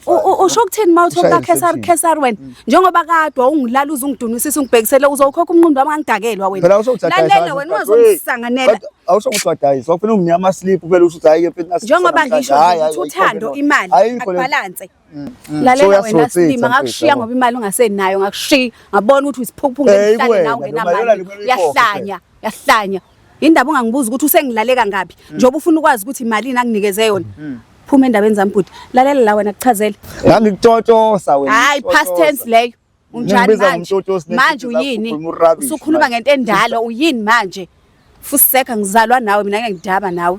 usho ukuthini mawutho kaKesar wena njengoba kade ungilala uzungidunisisa ungibhekisele uzokhokha umnqondo wami angidakelwa wena lalela wena uzongisanganela awusho ukuthi wadayisa ufuna unginika ama slip phela usho ukuthi hayi ke njengoba ngisho ukuthi uthando imali akubalance lalela wena Silima ngakushiya ngoba imali ungasenayo ngakushiya ngabona ukuthi isiphuphu ngemhlanje nawe ngenamali yahlanya indaba ungangibuza ukuthi usengilale kangaphi njengoba ufuna ukwazi ukuthi imali anginikeze yona phuma endabeni zami bhuti lalela la wena kuchazela ngangikutotosa wena hayi past tense leyo unjani manje uyini usukhuluma ngento endala uyini manje fuseka ngizalwa nawe mina ngeke ngidaba nawe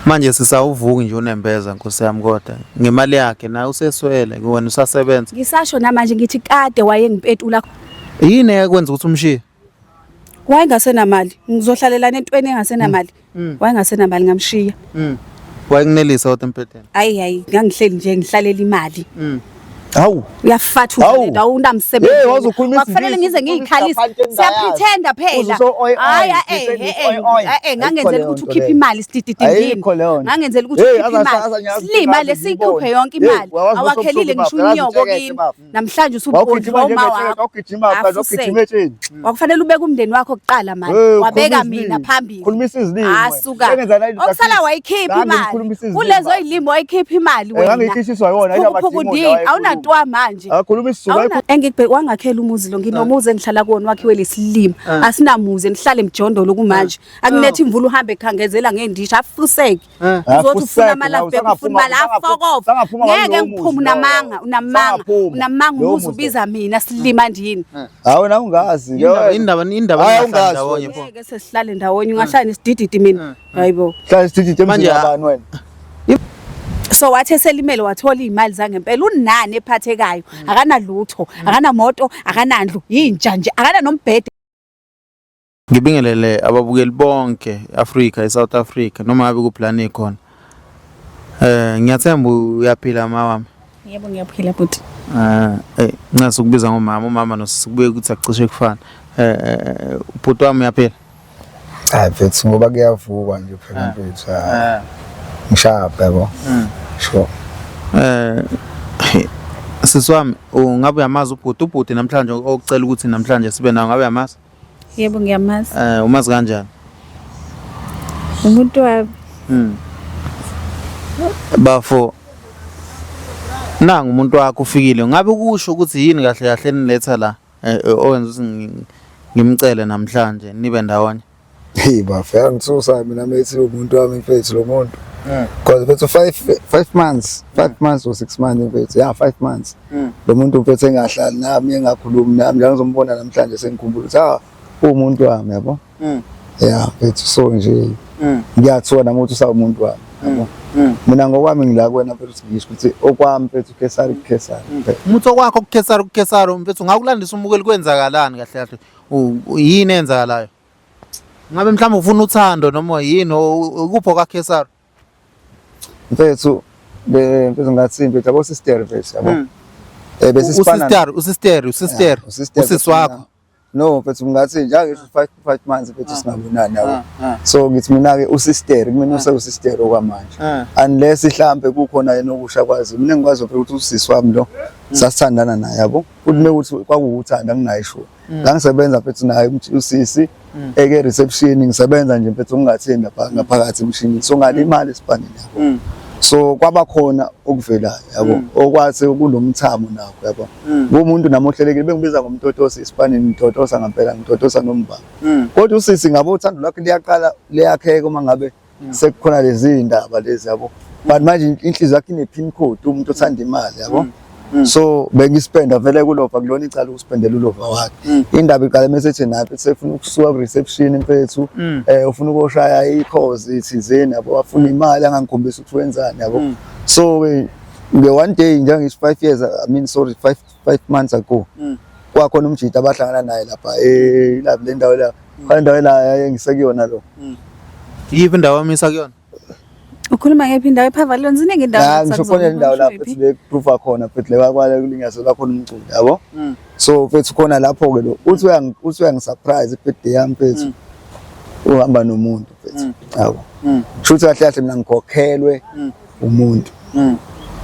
manje sisawuvuki nje unembeza Nkosi yami kodwa ngemali yakhe naye useswele wena usasebenza ngisasho namanje ngithi kade wayengipetula yini ekwenza ukuthi umshiye wayengasenamali ngizohlalelana entweni engasenamali wayengasenamali ngamshiya wayenginelisa kodwa empetheni hayi ngangihleli nje ngihlalela imali hawu uyafatha uhlala unamsebenzi wakufanele ngize ngiyikhalisa siyapretenda phela hayi ngangenzela ukuthi ukhiphe imali sidididini ngangenzela ukuthi ukhiphe imali Silima lesikhuphe yonke imali awakhelile ngisho unyoko kimi namhlanje usubhodla uma wakho wakufanele ubeke umndeni wakho kuqala manje wabeka mina phambili khulumisa izilimi asuka okusala wayikhipha imali kulezo izilimo wayikhipha imali wena ngangikhishiswa yona ayaba ntwa manje akhuluma isizulu engikubheka wangakhela umuzi lo nginomuzi engihlala kuona wakhiwe lesilima asinamuzi nihlale emjondolo kumanje akunethi imvula uhambe ekhangezela ngendisha afuseke uzothi ufuna amalafu ufuna imali afokof ngeke ngiphume unamanga umuzi ubiza mina Silima ndini hawo na ungazi indaba ungazi ndawonye pho ngeke sesihlale ndawonye ungahlala nesidididi mina hayibo hlala isidididi manje abantu wena so wathe selimele wathola izimali zangempela unani ephathekayo akanalutho akanamoto akanandlu yintsha nje akana nombhede ngibingelele ababukeli bonke Africa eSouth Africa noma ngabe kuplane ikhona ngiyathemba uyaphila mama yebo ngiyaphila futhi ngasukubiza ngomama nosikubuye ukuthi acishe kufana ubhuti wami uyaphila hayi mfethu ngoba kuyavuka nje phela mfethu ngishapha yabo sure siswami ungabe uyamazi ubhuti namhlanje okucela ukuthi namhlanje sibe nawo ngabe uyamazi yebo ngiyamazi umazi kanjani umuntu wami bafo nangu umuntu wakho ufikile ngabe kusho ukuthi yini kahle kahle niletha la owenza ukuthi ngimcele namhlanje nibe ndawonye hey bafo ngithusa mina methi umuntu wami mfethu lo muntu because mfethu 5 months or 6 months mfethu 5 months lo muntu mfethu engahlali nami engakhulumi nami la ngizombona namhlanje sengikhumbula ukuthi umuntu wami yabo mfethu so nje ngiyathola nami ukuthi usawumuntu wami yabo mina ngokwami ngila kwena mfethu ngisho ukuthi okwami mfethu Kesari umuntu okwakho kuKesari mfethu ngakulandisa umukeli kwenzakalani kahle kahle yini enzakalayo ngabe mhlawumbe ufuna uthando noma yini ukupho kaKesari mfethu mfethu ngathi mfethu abo sister mfethu yabo usister usisi wakho no mfethu ngathi njalo 5 months mfethu singabonani yabo so ngithi mina ke usister kumina usisister okwamanje unless ihlambe kukhona yena okusha kwazi mina ngikwazi ukuthi usisi wami lo sasithandana naye yabo futhi mekuthi kwakuuthanda nginayo sure ngangisebenza mfethu naye usisi eke reception ngisebenza nje mfethu ungathini lapha ngaphakathi emshini so ngale imali esipanini yabo so kwaba khona okuvelayo yabo okwathi kulomthamo nakho yabo umuntu namohlelekile bengibiza ngomtotosi isipanini ngitotosa ngempela ngitotosa nombaba kodwa usisi ngabo uthando lakhe liyaqala liyakheka uma ngabe sekukhona lezi indaba lezi yabo but manje inhliziyo yakhe ine pin code umuntu othanda imali yabo so bengispenda vele kulova kulona icala ukuspendela ulova wakhe indaba iqala message naphi sefuna ukusuka ku reception mfethu ufuna ukushaya ikhozi ithizeni yabo afuna imali angangikhombisa ukuthi wenzani yabo so nge one day njengisho 5 years I mean sorry 5 months ago kwakhona umjita abahlangana naye lapha lapha le ndawo la kandawo la engisekuyona lo yipi indawo amisa kuyona ukhuluma ngephi indawo ePavillion ziningi indawo ngisho khona indawo lapho le proof akhona futhi lekwale kulingaselwa khona umculo yabo so mfethu khona lapho ke lo uthi uyangisurprise birthday yami mfethu uhamba nomuntu mfethu yabo shuthi kahle kahle mina ngikhokhelwe umuntu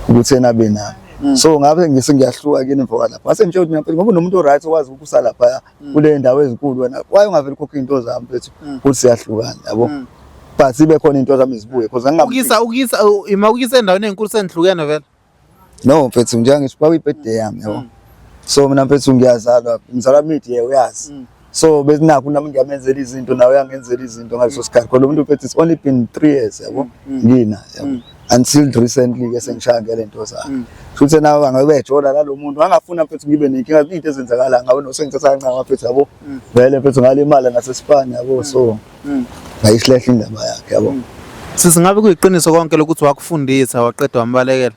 ukuthi yena abe nami So ngabe ngiyahluka kini mfoka lapha ngase ngitsho ukuthi mina ngoba unomuntu right okwazi ukusa lapha kule ndawo ezinkulu wena waye ungaveli khokha into zami mfethu futhi siyahlukana yabo but sibe khona into zami zibuye because ukisa endaweni ezinkulu senihlukene vele no mfethu njengisho kwa birthday yami yabo so mina mfethu ngiyazalwa ngizalwa mid-year uyazi so bezinakho nami ngiyamenzela izinto nawe uyangenzela izinto ngaleso sikhathi kodwa umuntu mfethu it's only been 3 years yabo ngina yabo until recently ke sengishaya ngelento zami futhi nawe angabejola nalomuntu angafuna mfethu ngibe nenkinga into ezenzakala ngawe nosengithatha kancane mfethu yabo vele mfethu ngalimala nasesipani yabo so ayihlehle indaba yakhe yabo sisingabe kuyiqiniso konke lokuthi wakufundisa waqeda wambalekela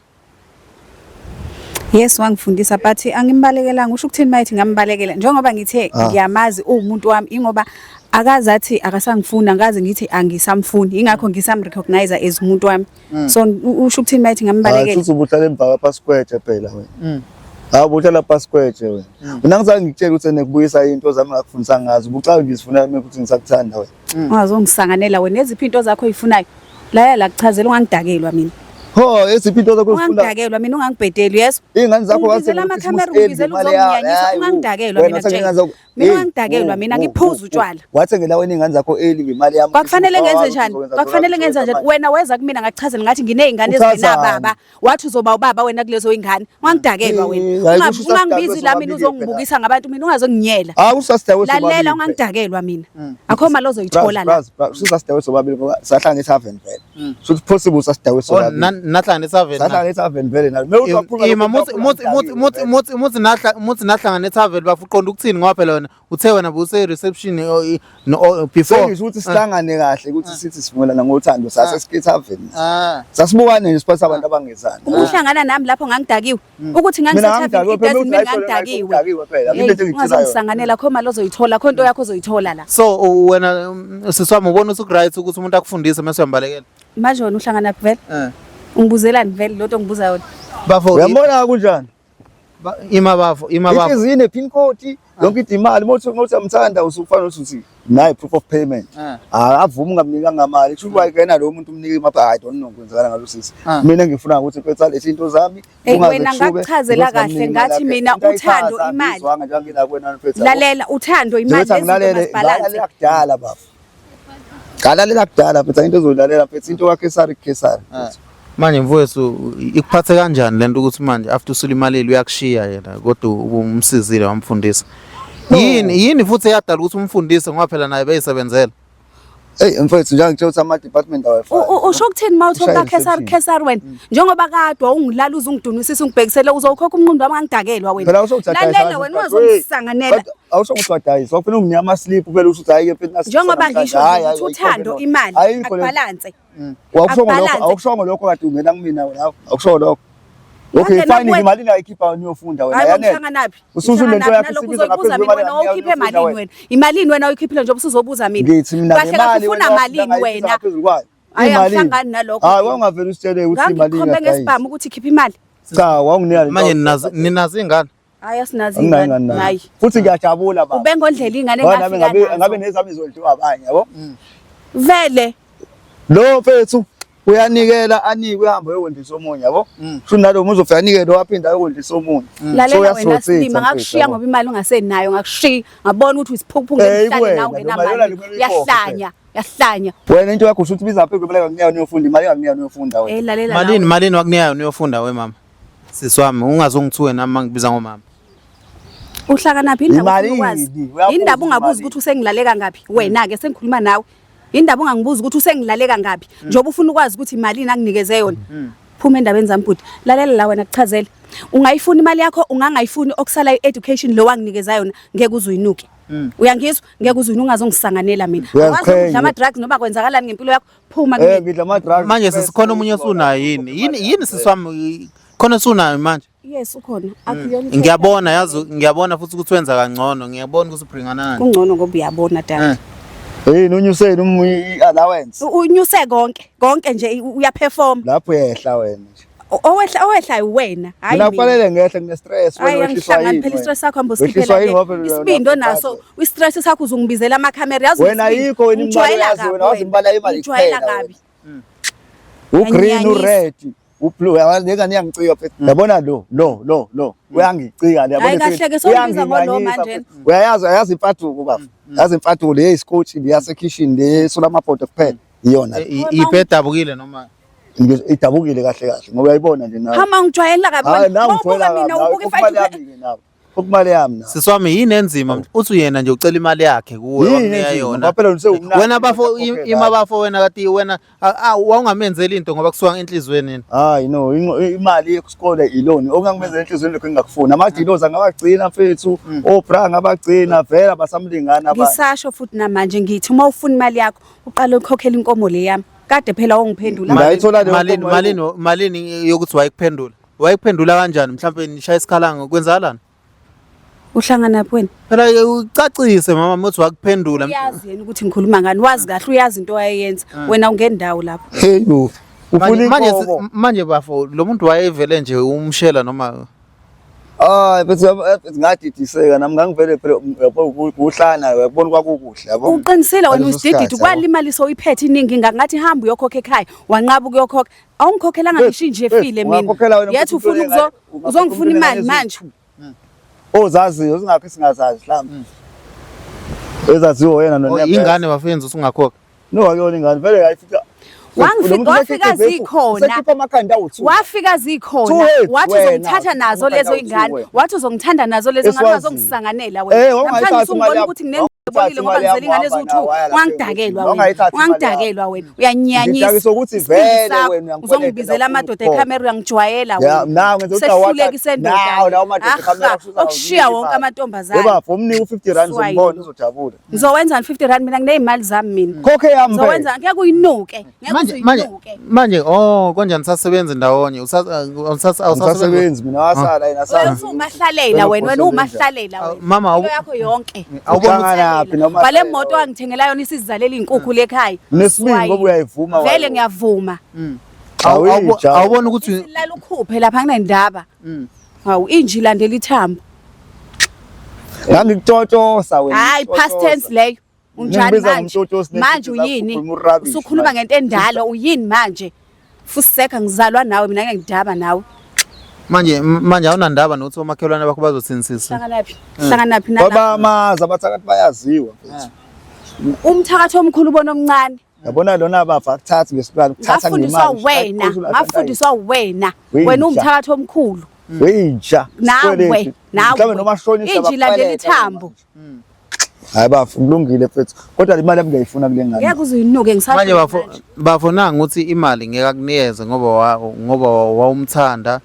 Yes wangifundisa but angimbalekela usho ukuthini mayithi ngambalekela njengoba ngithe ngiyamazi umuntu wami ingoba akazathi akasangifuna ngaze ngithi angisamfuni ingakho ngisamrecognize as umuntu wami so usho ukuthini mayithi ngambalekela futhi ubuhlala emva kwaPasquete phela wena ubuhlala Pasquete wena mina ngizange ngikutshela ukuthi nekubuyisa into zami ngakufundisa ngazo ubucayi ngizifuna ukuthi ngisakuthanda wena ungazongisanganela wena eziphi into zakho oyifunayo la kuchazela ungangidakelwa mina ho eziphi into zakho ufuna ungangidakelwa mina ungangibhedeli yeso ingane zakho wazela amakhamera ungizela uzonginyanyisa ungangidakelwa mina mina ungangidakelwa mina ngiphuza utshwala wathengela wena ingane zakho eli ngemali yami kwakufanele ngenze njani kwakufanele ngenza njani wena weza kumina ngakuchazela ngathi nginezingane ezinababa wathi uzoba ubaba wena kulezo ingane ungangidakelwa wena ungangibizi la mina uzongibukisa ngabantu mina ungazonginyela usasidawe sobabili lalela ungangidakelwa mina akho mali ozoyithola la usasidawe sobabili ngoba sahlanga e7 vele futhi possible usasidawe sobabili nahlanga e7 sahlanga e7 vele nayo muthi nahlanga e7 bafuqonda ukuthini ngoba phela wena uthe wena buse reception before ngisho ukuthi sihlangane kahle ukuthi sithi sivumelana ngothando sasesike7 sasibukane nje siphatha abantu abangezani ukuhlangana nami lapho ngangidakiwe ukuthi ngangisethathile idazimi ngangidakiwe ungazongisanganela kho mali ozoyithola kho into yakho ozoyithola la so wena siswami ubona usukright ukuthi umuntu akufundise mase uyambalekela manje wena uhlangana vele ungibuzelani vele lo nto ngibuza yona bafo uyambona kunjani imabafo izine pin code yonke imali mothi amthanda usufana ukuthi nayi proof of payment avumi ngamnika ngamali kusho wayekena lo muntu umnika imali I don't know kwenzakala ngalo sisi mina ngifuna ukuthi mfethu lezi into zami wena ngakuchazela kahle ngathi mina uthando imali lalela uthando imali esibalance yakudala baba ngalalela kudala mfethu into ezolalela mfethu into wakhe Kesari manje mfowethu ikuphathe kanjani lento ukuthi manje after usulimaleli uyakushiya yena kodwa ubumsizile wamfundisa yini futhi eyadala ukuthi umfundise ngoba phela naye beyisebenzela mfowethu njengoba ngitshela ukuthi ama department awafani usho ukuthini mawuthi Kesari wena njengoba kadwa ungilala uzungidunisisa ungibhekisela uzokhokha umnqondo wami ngangidakelwa wena lalela wena ungazongisanganela awusho ukuthi wadayisa ufuna unginyama slip phela ukuthi hayi ke mfethu njengoba ngisho ukuthi uthando imali akubalance awukushongo lokho kade ungena kumina wena awukusho lokho okay fine imali ngayikhipha uyofunda wena yanele usuzu lento yakho sibiza ngaphezulu wena ukhiphe malini wena imalini wena uyikhiphile nje ubuzobuza mina ngithi mina ngemali ufuna malini wena ayihlangani nalokho hayi wangavela usitshele ukuthi imali ngikho ngesibhamu ukuthi khipha imali cha wanginika manje ninazi ingane hayi asinazi ingane hayi futhi ngiyajabula baba ubengondlela ingane engafika ngabe nezami izolidliwa abanye yabo vele lo mfethu uyanikela anikwe uhambe uyewondisa omunye yabo futhi nalomuntu uzofika anikele waphinda ayewondisa omunye lalela wena Silima ngakushiya ngoba imali ungasenayo ngakushiya ngabona ukuthi isiphuphu ngemhlanje nawe ngenamali yahlanya wena into yakho usuthi biza phezulu phela ngiyani uyofunda imali ngiyani uyofunda wena malini wakuniyayo uyofunda we mama siswami ungazongithuwe nami mangibiza ngomama uhlakanaphi indaba ungabuza ukuthi usengilaleka ngapi wena ke sengikhuluma nawe indaba ungangibuza ukuthi usengilaleka ngapi njoba ufuna ukwazi ukuthi imalini anginikeze yona phuma endabeni zami bhuti lalela la wena kuchazela ungayifuna imali yakho ungangayifuni okusala education lo wanginikeza yona ngeke uzuyinuke uyangizwa ngeke uzuyinuka ungazongisanganela mina wazi ukudla ama drugs noba kwenzakalani ngempilo yakho phuma ngidla ama drugs manje sisikhona umunye osunayo yini siswami khona sunayo manje yes ukhona akuyona ngiyabona yazi ngiyabona futhi ukuthi wenza kangcono ngiyabona ukuthi ubringana nani kungcono ngoba uyabona dad unyuse allowance unyuse konke nje uyaperform lapho yehla wena nje owehlayo wena hayi mina kufanele ngehle ngine stress wena wehliswa phela stress yakho ambosikhiphela isibindo naso i-stress sakho uzungibizela amakhamera yazi wena yikho wena imali yazi wena wazimbala imali ujwayela kabi ugreen ured ublue ngeke ngicika phethu yabona lo uyangicika hayi kahle ke sokubiza ngolo manje uyayazi imfaduko bafo yazi imfaduko le isikotshi le yase kitchen le solamabhodo kuphela iyona ipedabukile noma idabukile kahle ngoba uyayibona nje nawe hama ngijwayela kabi wena ubuka mina ubuka i5 okumali yami na siswami yini enzima uthi uyena nje ucela imali yakhe kuwe wamnika yona wena bafo imabafo wena kati wena awungamenzeli into ngoba kusuka enhlizweni yini hayi no imali yesikole iloni okungangimenzela enhlizweni lokho engakufuna amadiloza angabagcina mfethu obra ngabagcina vela basamlingana abantu ngisasho futhi namanje ngithi uma ufuna imali yakho uqale ukhokhela inkomo le yami kade phela ongiphendula ngayithola le malini yokuthi wayikuphendula kanjani mhlawumbe nishaya isikhalango kwenzakalani uhlangana phi wena phela ucacise mama uthi wakuphendula uyazi yena ukuthi ngikhuluma ngani wazi kahle uyazi into wayeyenza wena ungendawo lapho hey yo manje bafo lo muntu wayevele nje umshela noma bese ngadidiseka nami ngangivele phela uhlana yabona kwakukuhle yabo uqinisele wena usidididi kwali imali soyiphethe iningi ngathi hamba uyokhokha ekhaya wanqaba ukuyokhokha awungikhokhelanga ngisho nje efile mina yathi ufuna uzongifuna imali manje ozaziyo singakho singazazi mhlawumbe ezaziyo yena nona ingane bafenza usungakhokha no akuyona ingane vele yayifika wafika zikhona sekhipha amakhanda awuthu wafika zikhona wathi uzongithatha nazo lezo ingane wathi uzongithanda nazo lezo ngane uzongisanganela wena namhlanje ungibona ukuthi nginenbolile ngoba ngizela ingane ezuthu wangidakelwa wena uyanyanyisa ukuthi vele wena uzongibizela amadoda eCamera uyangijwayela wena sehlulekise ndoda ukushiya wonke amantombazana yeba umnika u50 zombona uzojabula ngizowenzani 50 mina nginezimali zami mina khokhe yami ngizowenzani kuya kuyinuke manje konjani sasebenza ndawonye usasebenzi mina wasala yena sala umahlalela wena umahlalela wena mama yakho yonke awubona noma vale moto angithengela yona isizalela inkukhu lekhaya nesibindi ngoba uyayivuma vele ngiyavuma awubona ukuthi silala ukhuphe lapha kunendaba hawu inji landela ithambo ngangikutotosa wena hayi past tense leyo unjani manje uyini usukhuluma ngento endala uyini manje fuseka ngizalwa nawe mina ngeke ngidaba nawe manje awunandaba nokuthi omakhelwane bakho bazothinisisa hlanganaphi nalapha baba amazi abathakathi bayaziwa mfethu umthakatho omkhulu ubona omncane yabona lona bafa kuthatha ngesikhathi kuthatha ngemali ngafundiswa wena umthakatho omkhulu weyinja nawe mhlawumbe noma shonisa inji landela ithambo hayi bafu kulungile mfethu kodwa imali yami ngiyayifuna kule ngane ngeke uzinuke ngisathi manje bafuna ukuthi imali ngeke akunikeze ngoba wawumthanda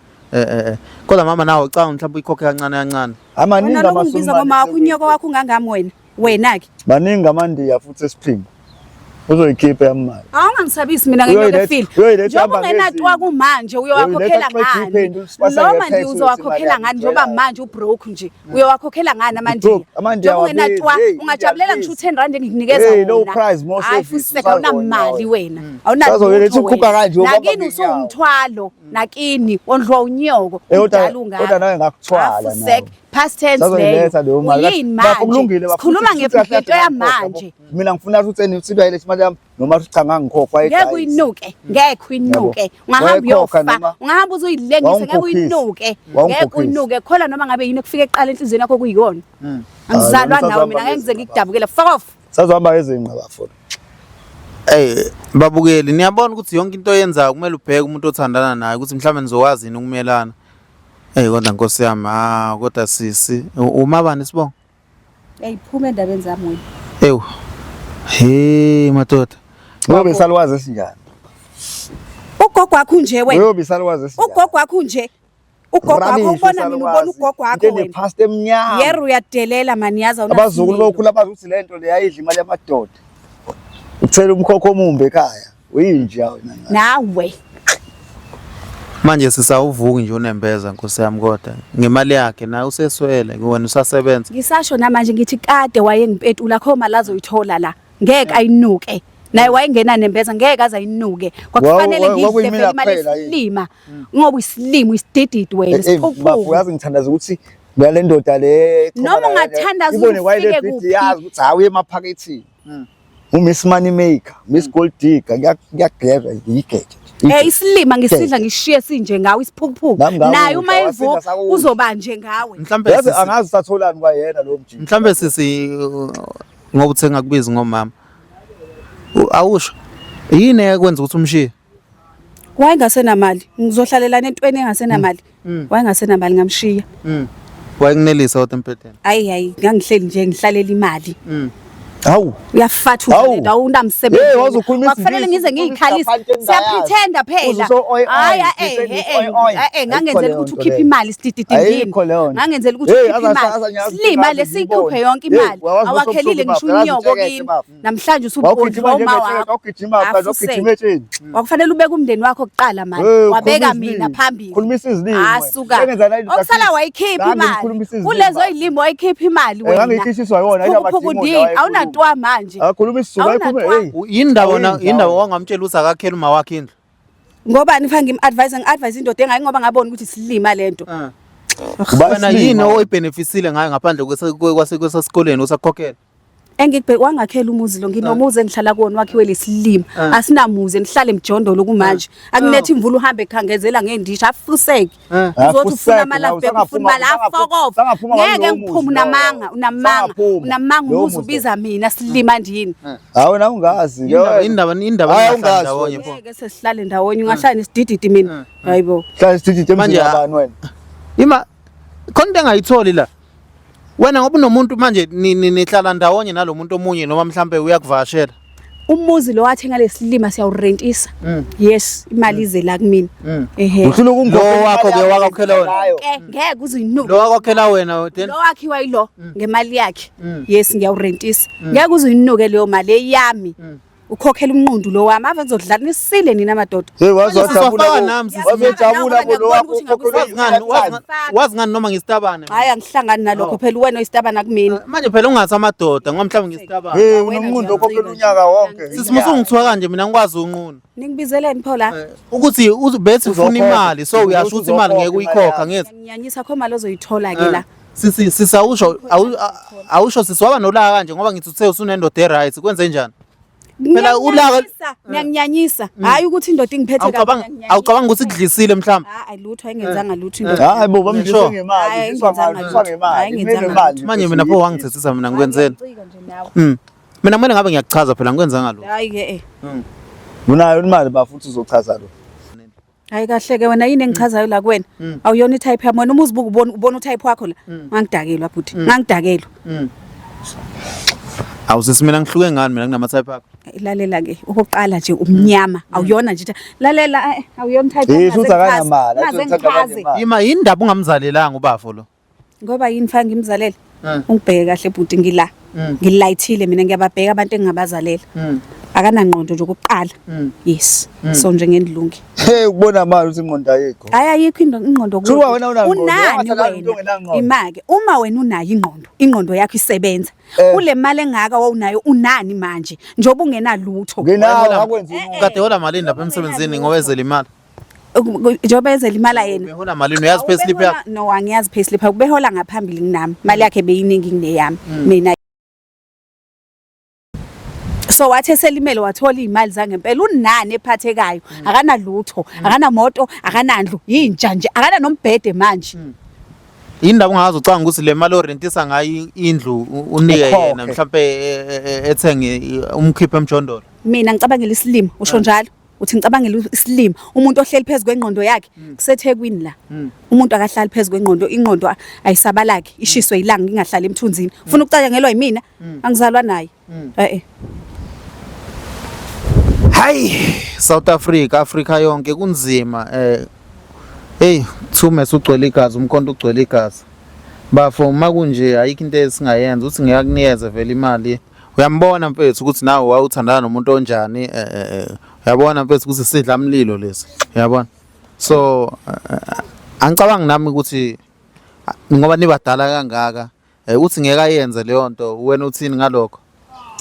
kodwa mama nawe ucanga mhlawumbe uyikhokhe kancane amaningi amasungu ngoma wakho unyoko wakho ungangami wena ke baningi amandiya futhi esiphingi uzoyikhipha yamali awungangisabisi mina ngenyoko feel njengoba ungenatwa kumanje uyowakhokhela ngani noma nje uzowakhokhela ngani njengoba manje ubroke nje uyowakhokhela ngani amandiya ungenatwa ungajabulela ngisho u10 engikunikeza wona hayi futhi awunamali wena awunalo nakini usumthwalo nakini wondlwa unyoko udala ungaka kodwa nawe ngakuthwala nawe past tense leyo uyini manje sikhuluma ngento yamanje mina ngifuna ukuthi sibuyele imali yami noma cha ngangikhokha ngeke uyinuke ungahamba uyofa ungahamba uzuyilengise ngeke uyinuke khola noma ngabe yini kufika eqala enhlizweni yakho kuyiyona angizalwa nawe mina ngeke ngize ngikudabukela fuck off sazohamba ezinqa bafuna babukeli niyabona ukuthi yonke into oyenzayo kumele ubheke umuntu othandana naye ukuthi mhlawumbe nizowazi yini ukumelana kodwa Nkosi yami kodwa sisi umabani sibonga phuma endabeni zami wena madoda ngoba esalwazi esinjani ugogo wakho nje wena ngoba esalwazi esinjani ugogo wakho nje ugogo wakho ubona mina ubona ugogo wakho wena past emnyama yero uyadelela mani yaza abazukulu bokhula bazi ukuthi lento le yayidla imali yamadoda uthela umkhokho omumbe ekhaya uyinja wena nawe manje sisawuvuki nje unembeza Nkosi yami kodwa ngemali yakhe na useswele wena usasebenza ngisasho namanje ngithi kade wayengipetula kho mali azoyithola la ngeke ayinuke naye wayengena nembeza ngeke azayinuke kwakufanele ngidle imali esilima ngoba isilimo isidididi wena siphuphu uyazi ngithandaza ukuthi ngale ndoda le noma ungathandaza ufike kuphi yazi ukuthi hayi emaphakethini uMiss Money Maker, Miss Gold Digger, kuyagezwa igeje. Isilima ngisidla ngishiye sinje ngawe isiphukuphuku. Naye uma evuka uzoba nje ngawe. Mhlambe yazi angazi satholani kwayena lo mjini. Mhlambe sisi ngoba uthenga kubiza ngomama. Awusho. Yini ekwenza ukuthi umshiye? Wayengasenamali. Ngizohlalelana entweni engasenamali. Wayengasenamali ngamshiya. Wayenginelisa kodwa empetheni. Hayi ngangihleli nje ngihlalela imali. Hawu uyafatha umuntu awunamsebenzi wakufanele ngize ngiyikhalisa siyapretenda phela hayi ngangenzela ukuthi ukhiphe imali sidididini ngangenzela ukuthi ukhiphe imali silima lesikhuphe yonke imali awakhelile ngisho unyoko kimi namhlanje usubhodla uma wakho wakufanele ubeke umndeni wakho oqala manje wabeka mina phambili khulumisa izilimi asuka okusala wayikhipha imali kulezo izilimi wayikhipha imali wena ngangikhishiswa yona awuna ntwa manje akhuluma isizulu ayikhulume indawo wangamtshela ukuthi akakhela uma wakhe indlu ngoba nifanga ngi-advise indoda engayi ngoba ngabona ukuthi silima lento bana yini oyibenefisile ngayo ngaphandle kwasesikoleni usakhokhela wangakhela umuzi lo nginomuzi engihlala kuwona wakhiwe lesilima asinamuzi ngihlale emjondolo kumanje akunethi imvula uhambe ekhangezela ngendisha afuseke uzothi ufuna amalavu ufuna la fokof ngeke ngiphume unamanga umuzi ubiza mina silima ndini hawe na ungazi indaba ndawonye pho ngeke sesihlale ndawonye ungahlala nesidididi mina hayibo hlala isidididi emzini wabani wena ima konke engayitholi la wena ngoba unomuntu manje nihlala ndawonye nalomuntu omunye noma mhlambe uyakuvashela umuzi lo wathenga lesilima siyawurentisa yes imali ize la kumina ufuna lo wakho ke wakhokhela wena ngeke uzinuke lo wakhokhela wena then lo wakhiwa yilo ngemali yakhe yes ngiyawurentisa ngeke uzinuke leyo mali eyami ukhokhela umnqundu lo wami ave ngizodlala nisile nina amadoda wazojabula lo wakho wazi ngani noma ngistabane hayi angihlangani nalokho phela wena oyistabana kumina manje phela ungathi amadoda ngoba mhlawumbe ngistabane unomnqundu okhokhela unyaka wonke simusungithiwa kanje mina ngikwazi unqunu ningibizeleni pho la ukuthi bethi ufuna imali so uyasho ukuthi imali ngeke uyikhokha ngithi nginyanyisa kho imali ozoyithola ke la sisawusho awusho sisiwaba nolaka kanje ngoba ngithi uthe usunendoda eright kwenze njani phela ulaka ngiyakunyanyisa hayi ukuthi indoda ingiphethe kabi awucabanga ukuthi kudlisile mhlawumbe hayi lutho ayingenzanga lutho indoda hayi bo bamdlise ngemali ngemali manje mina pho wangithethisa mina ngikwenzeni mina kumele ngabe ngiyakuchaza phela ngikwenzanga lo hayi ke unayo imali bafuthi uzochaza lo hayi kahle ke wena yini engichazayo la kuwena awuyona itype yami wena uma uzibuka ubona utype wakho la ngangidakelwa futhi ngangidakelwa awusesimina ngihluke ngani mina kunama-type akho lalela ke okokuqala nje umnyama awuyona nje lalela awuyona type ima yini ndaba ungamzalelanga ubafo lo ngoba yini fanga ngimzalela ungibheke kahle bhuti ngila ngilayithile mina ngiyababheka abantu engingabazalela akanangqondo nje okokuqala yes so nje ngendlungi ukubona manje ukuthi ingqondo ayikho hayi ayikho ingqondo unani wena imake uma wena unayo ingqondo yakho isebenza kule mali engaka wawunayo unani manje njoba ungenalutho kade hola malini lapha emsebenzini ngowezela imali njoba ezela imali yena behola malini uyazi payslip yakho no angiyazi payslip yakho behola ngaphambili nginami mali yakhe beyiningi kuneyami mina so wathe eselimele wathola izimali zangempela unani ephathekayo akanalutho akanamoto akanandlu yinja nje akana nombhede manje indaba ungazi ucanga ukuthi le mali orentisa ngayo indlu unike yena mhlawumbe ethenge umkhiphe emjondolo mina ngicabangela isilimo usho njalo uthi ngicabangela isilimo umuntu ohleli phezulu kwengqondo yakhe kusethekwini la umuntu akahlali phezulu kwengqondo ingqondo ayisabalaki ishiswe ilanga ngingahlali emthunzini ufuna ukucatshangelwa yimina angizalwa naye hayi South Africa yonke kunzima Thume ugcwele igazi umkhonto ugcwele igazi bafo makunje ayikho into esingayenza uthi ngiyakunikeza vele imali uyambona mfethu ukuthi nawe wawuthandana nomuntu onjani uyabona mfethu ukuthi sidla umlilo lesi uyabona so angicabanga nami ukuthi ngoba nibadala kangaka uthi ngeke ayenze leyo nto wena uthini ngalokho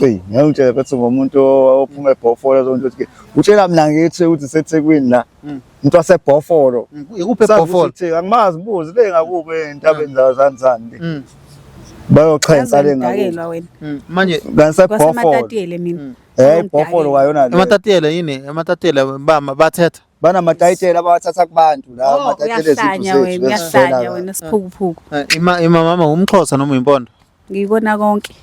ngiyangitshela bethi ngomuntu ophuma eBhofolo zonke ukuthi utshela mina ngithi ukuthi seThekwini la umuntu waseBhofolo ikuphi eBhofolo angimazi mbuzi le ngakube entabeni zawo zanzani le Bayochenza le Dakelwa wena. Manje ngansebhofolo Kwasematatiyele mina. ibhofolo kwayona le ematatiyele yini ematatiyele bathetha banamatayitela abawathatha kubantu lawo amatayitela Uyahlanya wena, uyahlanya wena siphukuphuku. imama umXhosa noma impondo Ngikona konke.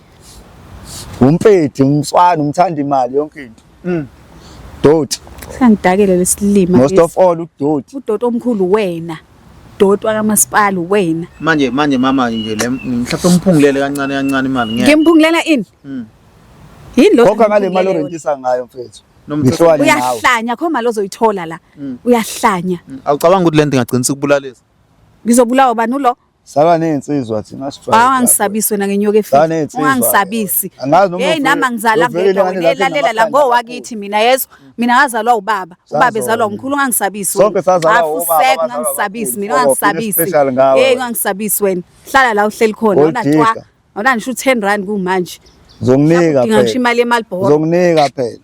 umpedi umswana umthanda imali yonke into doti Sangidakele lesilima. most of all udoti Udoti omkhulu wena. Doti wakamasipala wena. manje mama nje le mhlawumbe umphungulele kancane imali ngeke Ngimphungulela ini? Yini lo? khokha ngale mali orentisa ngayo mfethu ngihlwane nawe Uyahlanya khoma lozoyithola la. Uyahlanya. awucabanga ukuthi lento ingagcinisa ukubulalisa Ngizobulawa bani ulo? saba nensizwa thina sijwayele Awangisabisi wena ngenyoka efika. Ungangisabisi. Hey nama ngizala ngedwa elalela la ngowakithi mina yeso. Mina ngazalwa ubaba. Ubaba ezalwa umkhulu ungangisabisi wena. Sonke sazalwa ubaba, ungangisabisi mina ungangisabisi. Hey ungangisabisi wena. Hlala la uhleli khona unatwa. Awuna ngisho 10 rand kumanje. Ngizonginika phela. Ngisho imali emalibhoro. Ngizonginika phela.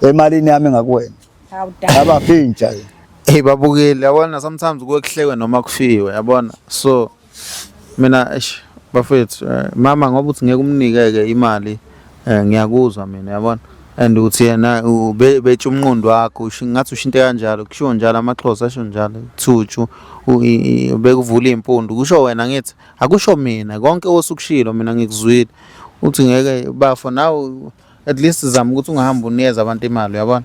Emalini yami ngakuwena. Awudala. Abaphintsha yini. hey babukeli yabona sometimes kuyehlekwe noma kufiwe yabona so mina bafethu mama ngoba uthi ngeke umnikeke imali ngiyakuzwa mina yabona and uthi yena ubethe umnqondo wakho ngathi ushinte kanjalo kusho njalo amaXhosa asho njalo thutshu bekuvula impundu kusho wena ngithi akusho mina konke osukushilo mina ngikuzwile uthi ngeke bafo nawe at least zama ukuthi ungahamba unikeza abantu imali yabona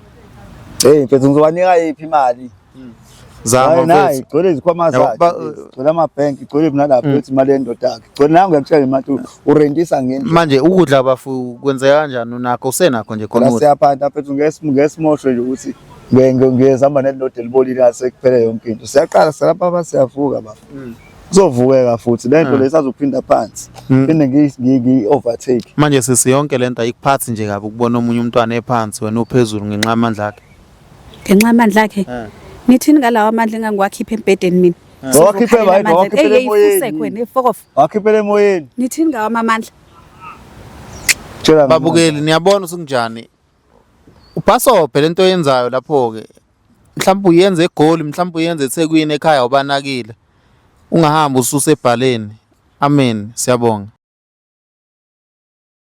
hey mfethu ngizobanika yiphi imali zama nayi igcwele izikhwama zakhe igcwele amabhenki igcwele nalapho ethi imali yendoda yakhe igcwele nangu ngiyakutshela manje urentisa ngendlela manje ukudla bafu kwenzeka kanjani unakho usenakho nje khona siyaphanda mfethu ngesimosho nje ukuthi ngiyezamba nelilodwa elibolile ngase kuphela yonke into siyaqala salapha siyavuka baba kuzovukeka futhi lento lesazophinda phansi phinde ngi-overtake manje sesiyonke lento ayikuphathi nje kabi ukubona omunye umntwana ephansi wena uphezulu ngenxa amandla akhe ngenxa amandla akhe nithini ngalawa amandla engangiwakhipha embedeni mina wakhiphe bayibo wakhiphele emoyeni wakhiphele emoyeni nithini ngawo amandla babukeli niyabona usunjani ubhasobhe lento yenzayo lapho ke mhlawumbe uyenze egoli mhlawumbe uyenze eThekwini ekhaya ubanakile ungahamba ususe ebhaleni amen siyabonga